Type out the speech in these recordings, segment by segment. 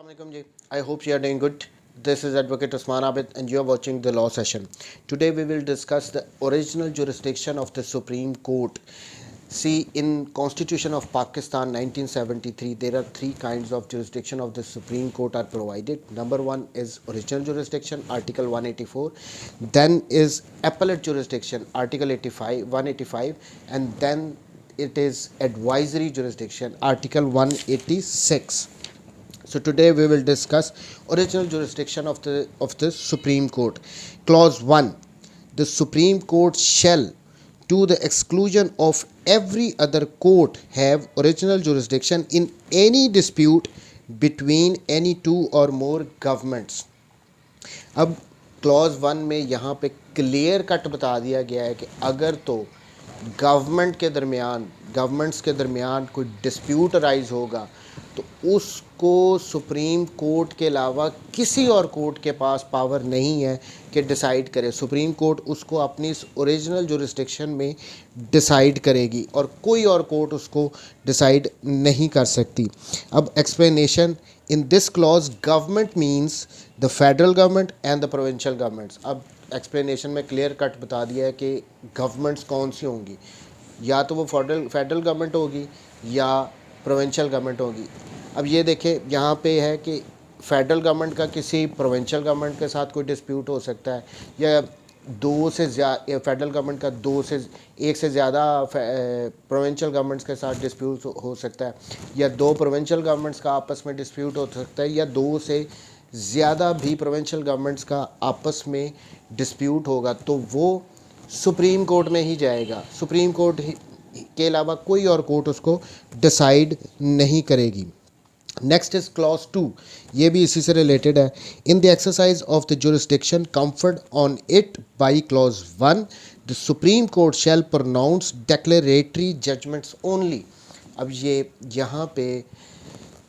Assalamualaikum ji. I hope you are doing good. This is Advocate Usman Abid and you are watching the law session. Today we will discuss the original jurisdiction of the Supreme Court. See, in Constitution of Pakistan 1973, there are three kinds of jurisdiction of the Supreme Court are provided. Number one is original jurisdiction, Article 184. Then is appellate jurisdiction, Article 185, and then it is advisory jurisdiction, Article 186. So today we will discuss original jurisdiction of the Supreme Court. Clause 1. The Supreme Court shall, to the exclusion of every other court, have original jurisdiction in any dispute between any two or more governments. अब clause 1 में यहाँ पे clear cut बता दिया गया है कि अगर तो गवर्नमेंट्स के दरमियान कोई डिस्प्यूट अराइज होगा तो उसको सुप्रीम कोर्ट के अलावा किसी और कोर्ट के पास पावर नहीं है कि डिसाइड करे। सुप्रीम कोर्ट उसको अपनी इस ओरिजिनल जुरिस्डिक्शन में डिसाइड करेगी और कोई और कोर्ट उसको डिसाइड नहीं कर सकती। अब explanation in this clause government means the federal government and the provincial governments. अब एक्सप्लेनेशन में क्लियर कट बता दिया है कि गवर्नमेंट्स कौन सी होंगी, या तो वो फेडरल गवर्नमेंट होगी या प्रोविंशियल गवर्नमेंट होगी। अब ये देखें यहाँ पे है कि फेडरल गवर्नमेंट का किसी प्रोविंशियल गवर्नमेंट के साथ कोई डिस्प्यूट हो सकता है, या फेडरल गवर्नमेंट का एक से ज़्यादा प्रोविंशियल गवर्नमेंट्स के साथ डिस्प्यूट हो सकता है, या दो प्रोविंशियल गवर्नमेंट्स का आपस में डिस्प्यूट हो सकता है, या दो से ज़्यादा भी प्रोविंशियल गवर्नमेंट्स का आपस में डिस्प्यूट होगा तो वो सुप्रीम कोर्ट में ही जाएगा। सुप्रीम कोर्ट के अलावा कोई और कोर्ट उसको डिसाइड नहीं करेगी। नेक्स्ट इज क्लॉज 2, ये भी इसी से रिलेटेड है। In the exercise of the jurisdiction conferred on it by clause 1 the supreme court shall pronounce declaratory judgments only. अब ये यहाँ पे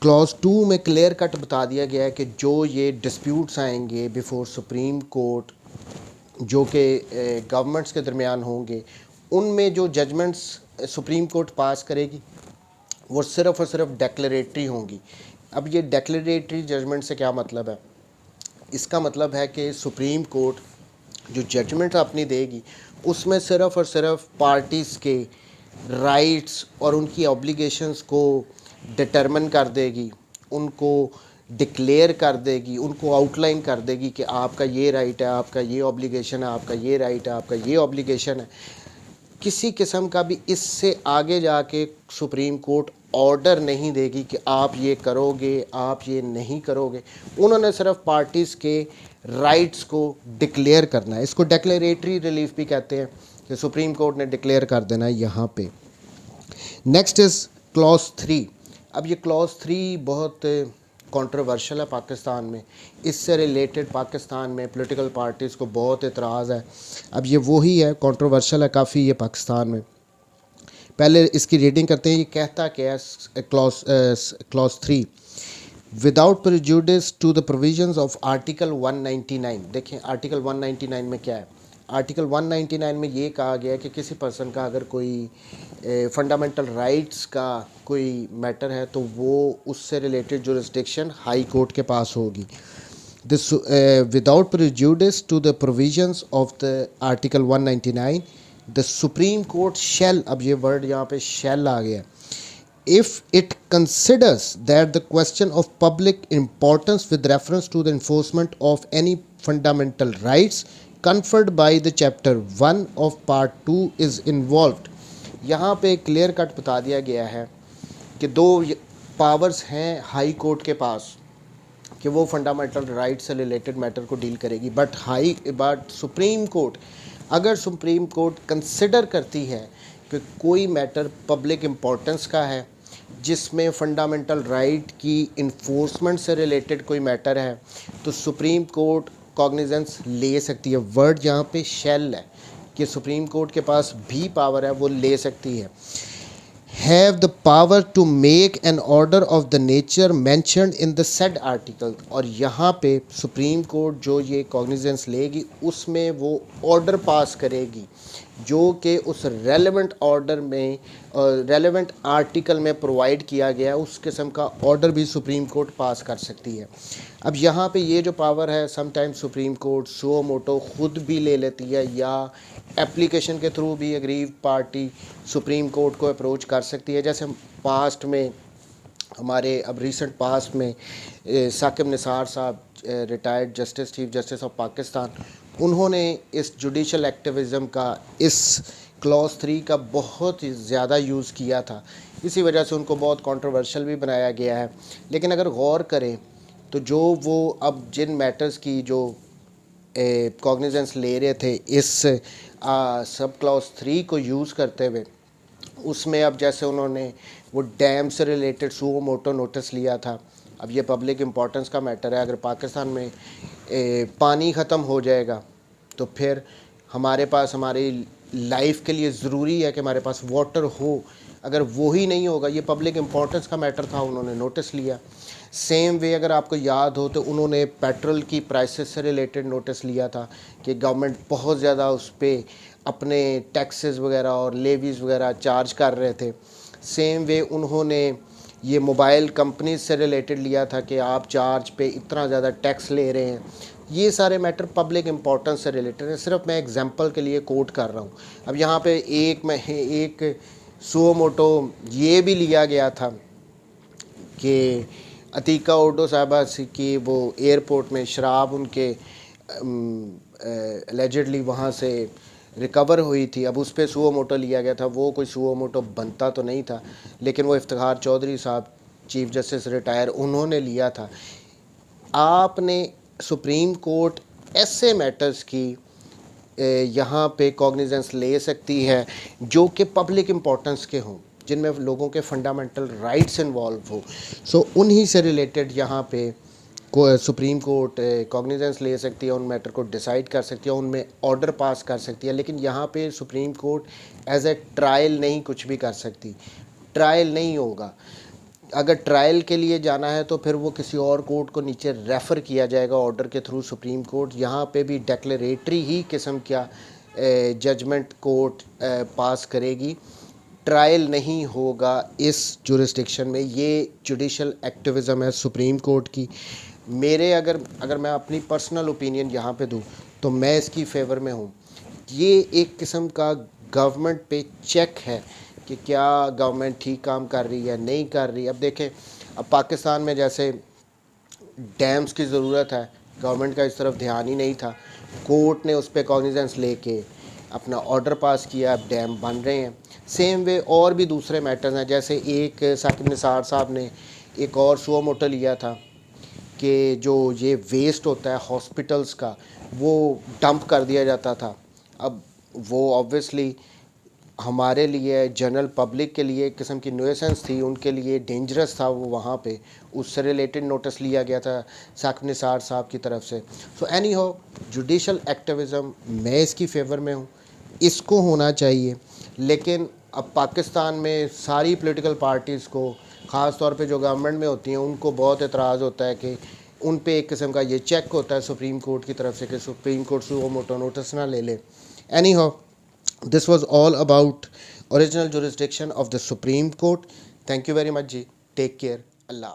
क्लॉज 2 में क्लियर कट बता दिया गया है कि जो ये डिस्प्यूट्स आएंगे बिफोर सुप्रीम कोर्ट जो कि गवर्नमेंट्स के दरमियान होंगे, उनमें जो जजमेंट्स सुप्रीम कोर्ट पास करेगी वो सिर्फ़ और सिर्फ डेक्लेरेटरी होंगी। अब ये डेक्लेरेटरी जजमेंट से क्या मतलब है? इसका मतलब है कि सुप्रीम कोर्ट जो जजमेंट अपनी देगी उसमें सिर्फ़ और सिर्फ पार्टीज़ के राइट्स और उनकी ऑब्लिगेशंस को डिटरमिन कर देगी, उनको डिक्लेयर कर देगी, उनको आउटलाइन कर देगी कि आपका ये राइट है, आपका ये ऑब्लिगेशन है, आपका ये राइट है, आपका ये ऑब्लिगेशन है। किसी किस्म का भी इससे आगे जाके सुप्रीम कोर्ट ऑर्डर नहीं देगी कि आप ये करोगे, आप ये नहीं करोगे। उन्होंने सिर्फ पार्टीज़ के राइट्स को डिक्लेयर करना है। इसको डेक्लेरेटरी रिलीफ भी कहते हैं कि सुप्रीम कोर्ट ने डिक्लेयर कर देना है यहाँ पे। Next is clause 3। अब ये क्लॉज 3 बहुत कंट्रोवर्शियल है पाकिस्तान में। इससे रिलेटेड पाकिस्तान में पॉलिटिकल पार्टीज़ को बहुत एतराज़ है। अब ये वही है, कंट्रोवर्शियल है काफ़ी ये पाकिस्तान में। पहले इसकी रीडिंग करते हैं। ये कहता क्या है clause 3, without prejudice to the provisions of article 199। देखें आर्टिकल 199 में क्या है। आर्टिकल 199 में ये कहा गया है कि किसी पर्सन का अगर कोई फंडामेंटल राइट्स का कोई मैटर है तो वो उससे रिलेटेड जुरिस्डिक्शन हाई कोर्ट के पास होगी। This without prejudice to the provisions of the article 199 the supreme court shall, अब ये वर्ड यहाँ पे शैल आ गया, if it considers that the question of public importance with reference to the enforcement of any fundamental rights conferred by the chapter 1 of part 2 is involved। यहाँ पे clear cut बता दिया गया है कि दो पावर्स हैं हाई कोर्ट के पास कि वो फंडामेंटल राइट से रिलेटेड मैटर को डील करेगी, बट सुप्रीम कोर्ट, अगर सुप्रीम कोर्ट कंसिडर करती है कि कोई मैटर पब्लिक इम्पोर्टेंस का है जिसमें फ़ंडामेंटल राइट की इन्फोर्समेंट से रिलेटेड कोई मैटर है तो सुप्रीम कोर्ट कॉग्निजेंस ले सकती है। वर्ड यहाँ पे शैल है कि सुप्रीम कोर्ट के पास भी पावर है, वो ले सकती है। Have the power to make an order of the nature mentioned in the said article. और यहाँ पे सुप्रीम कोर्ट जो ये कॉग्निजेंस लेगी उसमें वो ऑर्डर पास करेगी जो कि उस रेलेवेंट ऑर्डर में रेलेवेंट आर्टिकल में प्रोवाइड किया गया, उस किस्म का ऑर्डर भी सुप्रीम कोर्ट पास कर सकती है। अब यहाँ पे ये जो पावर है, sometimes supreme court suo motu खुद भी ले लेती है, या एप्लीकेशन के थ्रू भी अग्रीव पार्टी सुप्रीम कोर्ट को अप्रोच कर सकती है। जैसे पास्ट में हमारे अब रिसेंट पास्ट में साकिब निसार साहब, retired justice, chief justice of Pakistan, उन्होंने इस जुडिशल एक्टिविज़म का, इस क्लॉज 3 का बहुत ही ज़्यादा यूज़ किया था। इसी वजह से उनको बहुत कंट्रोवर्शियल भी बनाया गया है। लेकिन अगर गौर करें तो जो वो अब जिन मैटर्स की जो कॉग्निजेंस ले रहे थे इस सब क्लॉज 3 को यूज़ करते हुए, उसमें अब जैसे उन्होंने वो डैम से रिलेटेड सुओ मोटो नोटिस लिया था। अब ये पब्लिक इम्पोर्टेंस का मैटर है। अगर पाकिस्तान में पानी ख़त्म हो जाएगा तो फिर हमारे पास, हमारी लाइफ के लिए ज़रूरी है कि हमारे पास वाटर हो। अगर वो ही नहीं होगा, ये पब्लिक इम्पोर्टेंस का मैटर था, उन्होंने नोटिस लिया। सेम वे अगर आपको याद हो तो उन्होंने पेट्रोल की प्राइसेस से रिलेटेड नोटिस लिया था कि गवर्नमेंट बहुत ज़्यादा उस पर अपने टैक्सेस वगैरह और लेवीज़ वगैरह चार्ज कर रहे थे। सेम वे उन्होंने ये मोबाइल कंपनीज से रिलेटेड लिया था कि आप चार्ज पे इतना ज़्यादा टैक्स ले रहे हैं। ये सारे मैटर पब्लिक इम्पोर्टेंस से रिलेटेड है। सिर्फ मैं एग्जांपल के लिए कोट कर रहा हूँ। अब यहाँ पे एक सुओ मोटो ये भी लिया गया था कि अतीका ओडो साहबा की वो एयरपोर्ट में शराब उनके एलिजिडली वहाँ से रिकवर हुई थी। अब उस पर सुओ मोटो लिया गया था। वो कोई सुओ मोटो बनता तो नहीं था, लेकिन वो इफ्तिखार चौधरी साहब, चीफ जस्टिस रिटायर, उन्होंने लिया था। आपने सुप्रीम कोर्ट ऐसे मैटर्स की यहाँ पे कॉग्निजेंस ले सकती है जो कि पब्लिक इम्पोर्टेंस के हों, जिनमें लोगों के फंडामेंटल राइट्स इन्वॉल्व हो। सो उन्हीं से रिलेटेड यहाँ पे सुप्रीम कोर्ट कॉग्निजेंस ले सकती है, उन मैटर को डिसाइड कर सकती है, उनमें ऑर्डर पास कर सकती है। लेकिन यहाँ पे supreme court as a trial नहीं कुछ भी कर सकती। ट्रायल नहीं होगा। अगर ट्रायल के लिए जाना है तो फिर वो किसी और कोर्ट को नीचे रेफ़र किया जाएगा ऑर्डर के थ्रू सुप्रीम कोर्ट। यहाँ पे भी डेक्लेरेटरी ही किस्म का जजमेंट कोर्ट पास करेगी। ट्रायल नहीं होगा इस जुरिस्डिक्शन में। ये जुडिशल एक्टिविज़म है सुप्रीम कोर्ट की। मेरे अगर मैं अपनी पर्सनल ओपिनियन यहाँ पे दूँ तो मैं इसकी फेवर में हूँ। ये एक किस्म का गवर्नमेंट पे चेक है कि क्या गवर्नमेंट ठीक काम कर रही है, नहीं कर रही। अब देखें, अब पाकिस्तान में जैसे डैम्स की ज़रूरत है, गवर्नमेंट का इस तरफ ध्यान ही नहीं था। कोर्ट ने उस पर कॉग्निजेंस लेके अपना ऑर्डर पास किया, अब डैम बन रहे हैं। सेम वे और भी दूसरे मैटर्स हैं। जैसे एक साकिब निसार साहब ने एक और सुओ मोटो लिया था कि जो ये वेस्ट होता है हॉस्पिटल्स का, वो डंप कर दिया जाता था। अब वो ऑब्वियसली हमारे लिए, जनरल पब्लिक के लिए एक किस्म की न्यूसेंस थी, उनके लिए डेंजरस था वो। वहाँ पे उससे रिलेटेड नोटिस लिया गया था साकिब निसार साहब की तरफ से। सो एनी हो, जुडिशल एक्टिविज़म मैं इसकी फेवर में हूँ, इसको होना चाहिए। लेकिन अब पाकिस्तान में सारी पॉलिटिकल पार्टीज़ को, ख़ास तौर पे जो गवर्नमेंट में होती हैं, उनको बहुत एतराज़ होता है कि उन पे एक किस्म का ये चेक होता है सुप्रीम कोर्ट की तरफ से कि supreme court suo motu notice ना ले ले। एनी हो, this was all about original jurisdiction of the Supreme Court. Thank you very much ji. Take care. Allah.